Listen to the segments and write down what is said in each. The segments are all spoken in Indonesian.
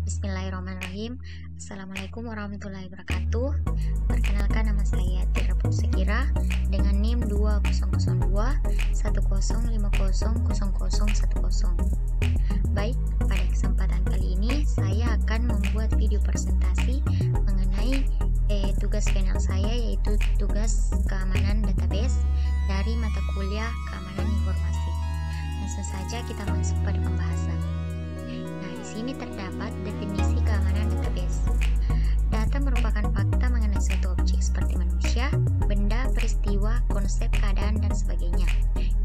Bismillahirrahmanirrahim. Assalamualaikum warahmatullahi wabarakatuh. Perkenalkan, nama saya Tira Sekira dengan NIM 2002-10500010. Baik, pada kesempatan kali ini saya akan membuat video presentasi mengenai tugas final saya, yaitu tugas keamanan database dari mata kuliah keamanan informasi. Langsung saja kita masuk pada pembahasan. Nah, di sini terdapat definisi keamanan database. Data merupakan fakta mengenai suatu objek seperti manusia, benda, peristiwa, konsep, keadaan, dan sebagainya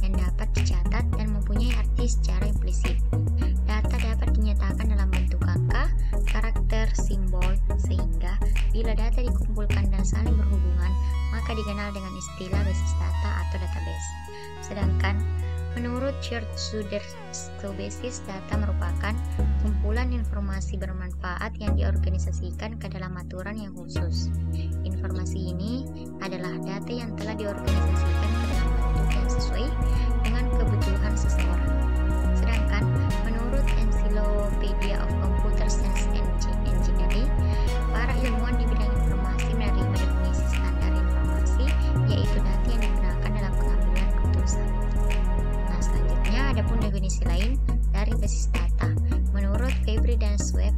yang dapat dicatat dan mempunyai arti secara implisit. Data dapat dinyatakan dalam bentuk angka, karakter, simbol, sehingga bila data dikumpulkan dan saling berhubungan, maka dikenal dengan istilah basis data atau database. Sedangkan menurut Church basis data merupakan kumpulan informasi bermanfaat yang diorganisasikan ke dalam aturan yang khusus. Informasi ini adalah data yang telah diorganisasikan ke dalam bentuk yang sesuai dengan kebutuhan seseorang. Sedangkan menurut Encyclopedia of Computer Science and Engineering, para ilmuwan di bidang informasi menerima definisi standar informasi, yaitu data yang digunakan dalam pengambilan keputusan. Nah, selanjutnya adapun definisi lain dari basis data. Menurut Febri dan Sweep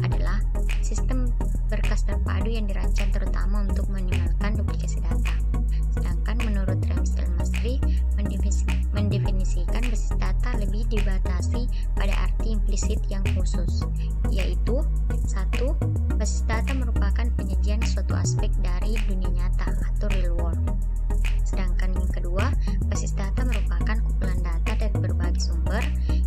adalah sistem berkas terpadu yang dirancang terutama untuk minimalkan duplikasi data. Sedangkan menurut Ramsey Al-Masri mendefinisikan basis data lebih dibatasi pada arti implisit yang khusus, yaitu 1. Basis data merupakan penyajian suatu aspek dari dunia nyata atau real world. Sedangkan yang kedua, basis data merupakan kumpulan data dari berbagai sumber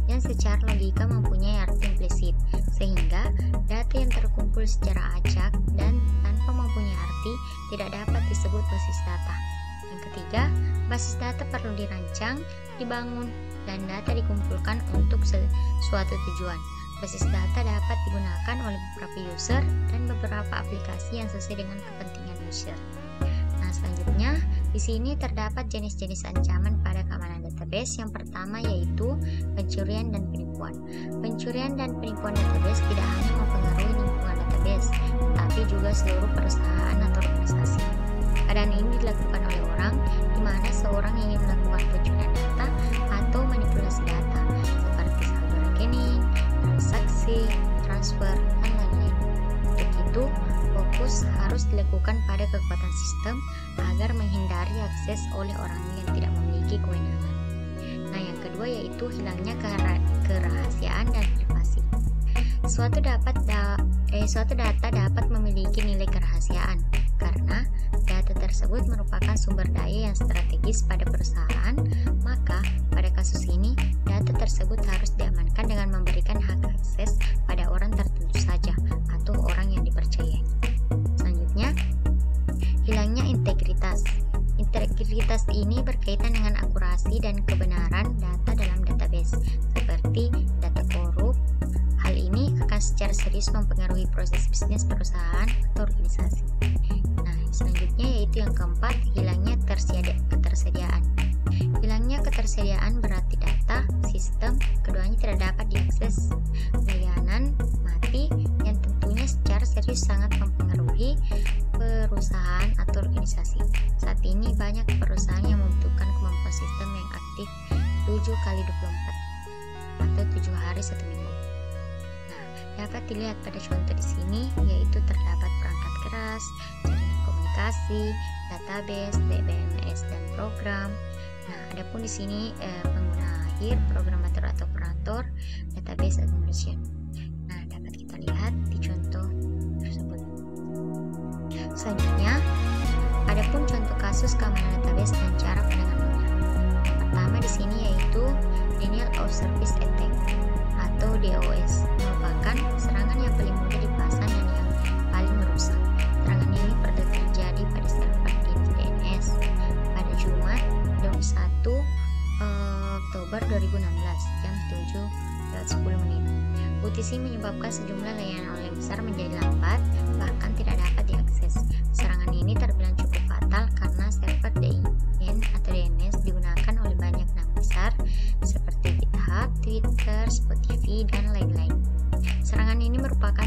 yang secara logika mempunyai arti implisit, sehingga data yang terkumpul secara acak dan tanpa mempunyai arti tidak dapat disebut basis data. Yang ketiga, basis data perlu dirancang, dibangun, dan data dikumpulkan untuk suatu tujuan. Basis data dapat digunakan oleh beberapa user dan beberapa aplikasi yang sesuai dengan kepentingan user. Nah, selanjutnya di sini terdapat jenis-jenis ancaman pada keamanan database. Yang pertama yaitu pencurian dan penipuan. Pencurian dan penipuan database tidak hanya mempengaruhi lingkungan database, tetapi juga seluruh perusahaan atau organisasi. Keadaan ini dilakukan oleh orang di mana seorang ingin melakukan pencurian data atau manipulasi data seperti saldo rekening, transaksi, transfer, dan lain-lain. Untuk itu, fokus harus dilakukan pada kekuatan sistem agar menghindari akses oleh orang yang tidak memiliki kewenangan. Nah, yang kedua yaitu hilangnya kerahasiaan dan privasi. Suatu data dapat memiliki nilai kerahasiaan karena data tersebut merupakan sumber daya yang strategis pada perusahaan, maka pada kasus ini data tersebut harus diamankan dengan memberikan hak akses pada orang tertentu saja atau orang yang dipercayai. Selanjutnya, hilangnya integritas. Integritas ini berkaitan dengan akurasi dan kebenaran data dalam database, seperti data korup. Hal ini akan secara serius mempengaruhi proses bisnis perusahaan atau organisasi. Nah, selanjutnya yaitu yang keempat, hilangnya ketersediaan. Hilangnya ketersediaan berarti data, sistem, keduanya tidak dapat diakses. Layanan mati yang tentunya secara serius sangat mempengaruhi perusahaan atau organisasi. Saat ini banyak perusahaan yang membutuhkan kemampuan sistem yang aktif 7x24 atau 7 hari 1 minggu. Nah, dapat dilihat pada contoh di sini, yaitu terdapat perangkat keras, jaringan komunikasi, database, DBMS, dan program. Nah, adapun di sini pengguna akhir, programator atau operator, database administration. Nah, dapat kita lihat di contoh tersebut. Selanjutnya, adapun contoh kasus keamanan database dan cara penanganannya. Pertama di sini yaitu denial of service attack atau DOS, merupakan serangan yang paling mudah dipasang dan yang paling merusak. Serangan ini pernah terjadi pada server DNS pada Jumat 21 Oktober 2016 jam 7:10. UTC menyebabkan sejumlah layanan online besar menjadi lambat, bahkan tidak dapat diakses. Serangan ini terbilang cukup fatal karena server DNS atau DNS digunakan oleh banyak nama besar seperti GitHub, Twitter, Spotify, dan lain-lain. Serangan ini merupakan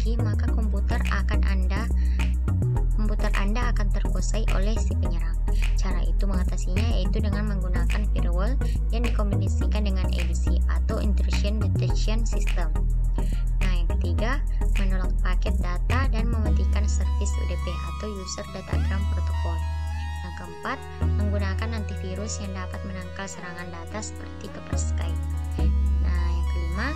dimiliki, maka komputer Anda akan terkuasai oleh si penyerang. Cara itu mengatasinya yaitu dengan menggunakan firewall yang dikombinasikan dengan ADC atau Intrusion Detection System. Nah, yang ketiga, menolak paket data dan mematikan service UDP atau User Datagram Protocol. Yang keempat, menggunakan antivirus yang dapat menangkal serangan data seperti Kaspersky. Nah, yang kelima,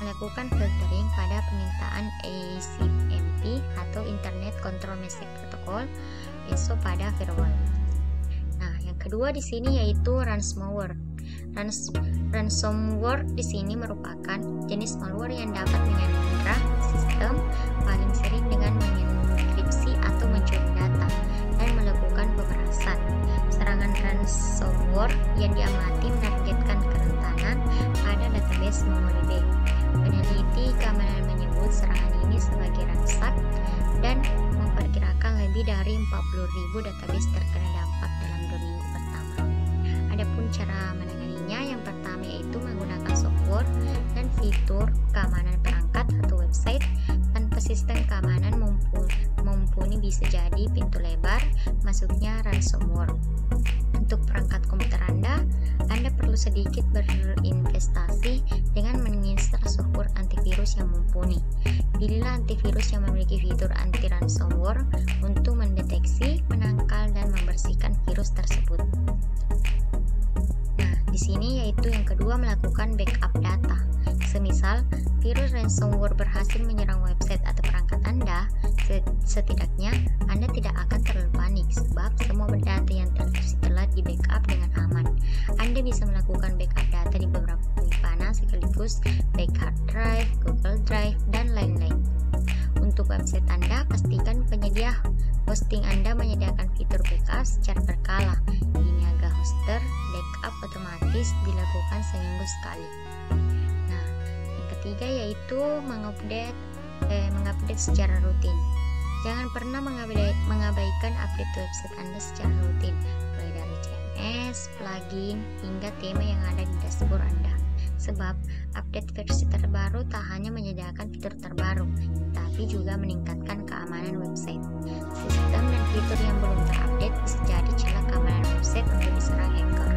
melakukan filtering pada permintaan ACMP atau Internet Control Message Protocol (ISO) pada firewall. Nah, yang kedua di sini yaitu ransomware. Ransomware di sini merupakan jenis malware yang dapat menyandra sistem, paling sering dengan mengenkripsi atau mencuri data dan melakukan pemerasan. Serangan ransomware yang diamati menargetkan kerentanan pada database MongoDB. Peneliti keamanan menyebut serangan ini sebagai ransak dan memperkirakan lebih dari 40.000 database terkena dampak dalam 2 minggu pertama. Adapun cara menanganinya, yang pertama yaitu menggunakan software dan fitur keamanan perangkat atau website tanpa sistem keamanan mumpuni bisa jadi pintu lebar masuknya ransomware. Untuk perangkat komputer Anda perlu sedikit berinvestasi dengan menginstal software antivirus yang mumpuni. Pilihlah antivirus yang memiliki fitur anti ransomware untuk mendeteksi, menangkal, dan membersihkan virus tersebut. Nah, di sini yaitu yang kedua, melakukan backup data. Semisal virus ransomware berhasil menyerang website atau perangkat Anda, setidaknya Anda tidak akan terlalu panik sebab semua data yang telah di backup dengan aman. Anda bisa melakukan backup data di beberapa penyimpanan sekaligus baik hard drive, Google Drive, dan lain-lain. Untuk website Anda, pastikan penyedia hosting Anda menyediakan fitur backup secara berkala. Niaga hoster, backup otomatis dilakukan seminggu sekali. Nah, yang ketiga yaitu mengupdate secara rutin. Jangan pernah mengabaikan update website Anda secara rutin, mulai dari CMS, plugin, hingga tema yang ada di dashboard Anda. Sebab update versi terbaru tak hanya menyediakan fitur terbaru, tapi juga meningkatkan keamanan website. Sistem dan fitur yang belum terupdate bisa jadi celah keamanan website untuk diserang hacker.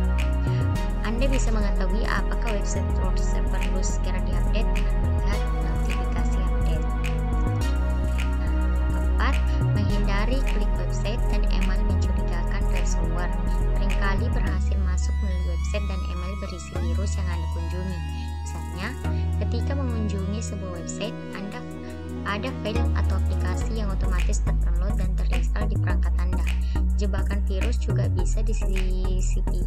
Anda bisa mengetahui apakah website tersebut perlu segera diupdate dengan melihat notifikasi update. Nah, keempat, menghindari klik website dan email mencurigakan ransomware. Seringkali berhasil masuk melalui website dan email berisi virus yang Anda kunjungi. Misalnya, ketika mengunjungi sebuah website, ada file atau aplikasi yang otomatis terdownload dan terinstall di perangkat Anda. Jebakan virus juga bisa disipili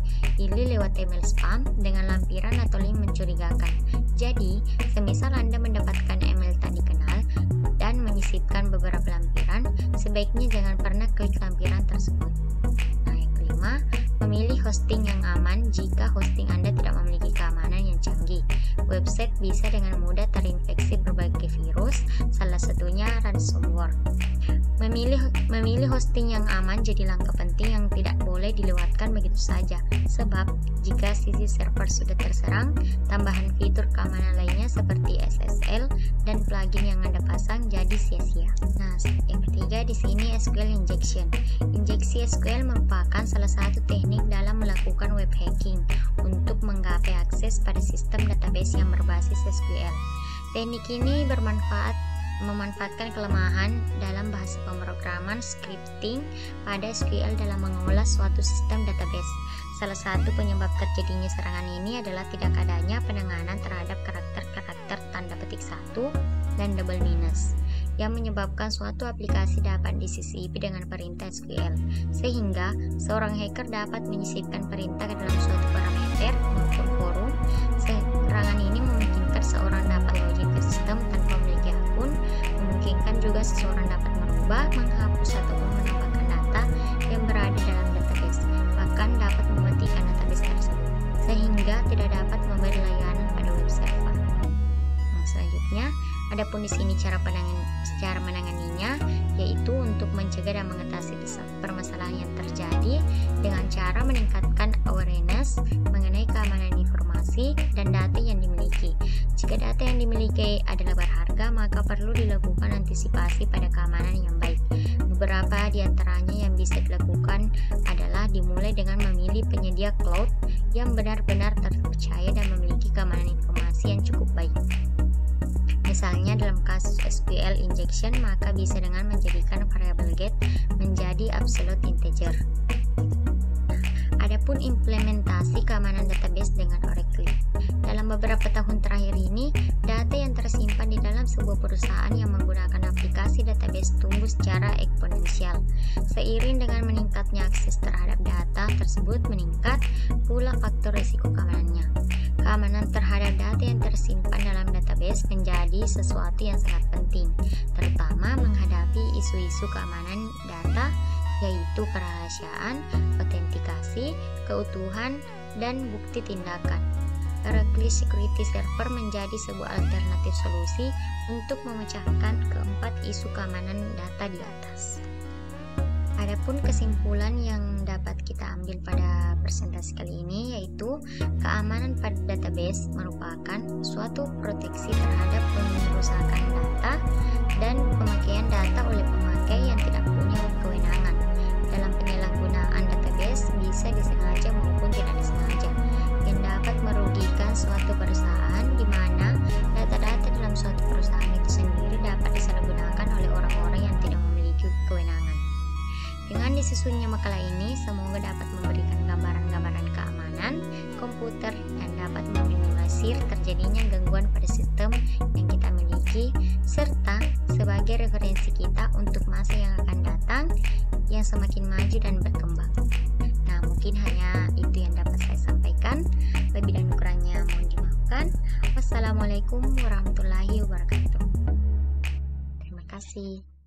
lewat email spam dengan lampiran atau link mencurigakan. Jadi, semisal Anda mendapatkan email tak dikenal dan menyisipkan beberapa lampiran, sebaiknya jangan pernah klik lampiran tersebut. Nah, yang kelima, memilih hosting yang aman. Jika hosting Anda tidak memiliki keamanan yang canggih, website bisa dengan mudah terinfeksi berbagai virus, salah satunya ransomware. Memilih hosting yang aman jadi langkah penting yang tidak boleh dilewatkan begitu saja, sebab jika sisi server sudah terserang, tambahan fitur keamanan lainnya seperti SSL dan plugin yang Anda pasang jadi sia-sia. Nah, yang ketiga di sini SQL injection. Injeksi SQL merupakan salah satu teknik dalam melakukan web hacking untuk menggapai akses pada sistem database yang berbasis SQL. Teknik ini memanfaatkan kelemahan dalam bahasa pemrograman scripting pada SQL dalam mengolah suatu sistem database. Salah satu penyebab terjadinya serangan ini adalah tidak adanya penanganan terhadap karakter-karakter tanda petik 1 dan double minus yang menyebabkan suatu aplikasi dapat disisipi dengan perintah SQL, sehingga seorang hacker dapat menyisipkan perintah ke dalam suatu parameter maupun forum. Serangan ini memungkinkan seorang dapat login ke sistem tanpa memiliki akun, memungkinkan juga seseorang dapat merubah, menghapus ataupun menambahkan data yang berada dalam database, bahkan dapat mematikan database tersebut, sehingga tidak dapat memberi layanan pada web server. Nah, selanjutnya, adapun di sini cara menanganinya yaitu untuk mencegah dan mengatasi permasalahan yang terjadi dengan cara meningkatkan awareness mengenai keamanan informasi dan data yang dimiliki. Jika data yang dimiliki adalah berharga, maka perlu dilakukan antisipasi pada keamanan yang baik. Beberapa di antaranya yang bisa dilakukan adalah dimulai dengan memilih penyedia cloud yang benar-benar terpercaya dan memiliki keamanan informasi yang cukup baik. Misalnya dalam kasus SQL injection, maka bisa dengan menjadikan variable get menjadi absolute integer. Adapun implementasi keamanan database dengan Oracle. Dalam beberapa tahun terakhir ini, data yang tersimpan di dalam sebuah perusahaan yang menggunakan aplikasi database tumbuh secara eksponensial. Seiring dengan meningkatnya akses terhadap data tersebut, meningkat pula faktor risiko keamanannya. Keamanan terhadap data yang tersimpan dalam database menjadi sesuatu yang sangat penting, terutama menghadapi isu-isu keamanan data, yaitu kerahasiaan, autentikasi, keutuhan, dan bukti tindakan. Oracle Security Server menjadi sebuah alternatif solusi untuk memecahkan keempat isu keamanan data di atas. Adapun kesimpulan yang dapat kita ambil pada presentasi kali ini yaitu keamanan pada database merupakan suatu proteksi terhadap pengerusakan data dan pemakaian data oleh pemakai yang tidak punya kewenangan. Dalam penyalahgunaan database bisa disengaja maupun tidak disengaja, yang dapat merugikan suatu perusahaan di mana data-data dalam suatu perusahaan itu sendiri dapat disalahgunakan oleh orang-orang yang tidak memiliki kewenangan. Dengan disusunnya makalah ini, semoga dapat memberikan gambaran-gambaran keamanan komputer yang dapat meminimalisir terjadinya gangguan pada sistem yang kita miliki, serta sebagai referensi kita untuk masa yang akan datang yang semakin maju dan berkembang. Nah, mungkin hanya itu yang dapat saya sampaikan. Lebih dan kurangnya mohon dimaafkan. Wassalamualaikum warahmatullahi wabarakatuh. Terima kasih.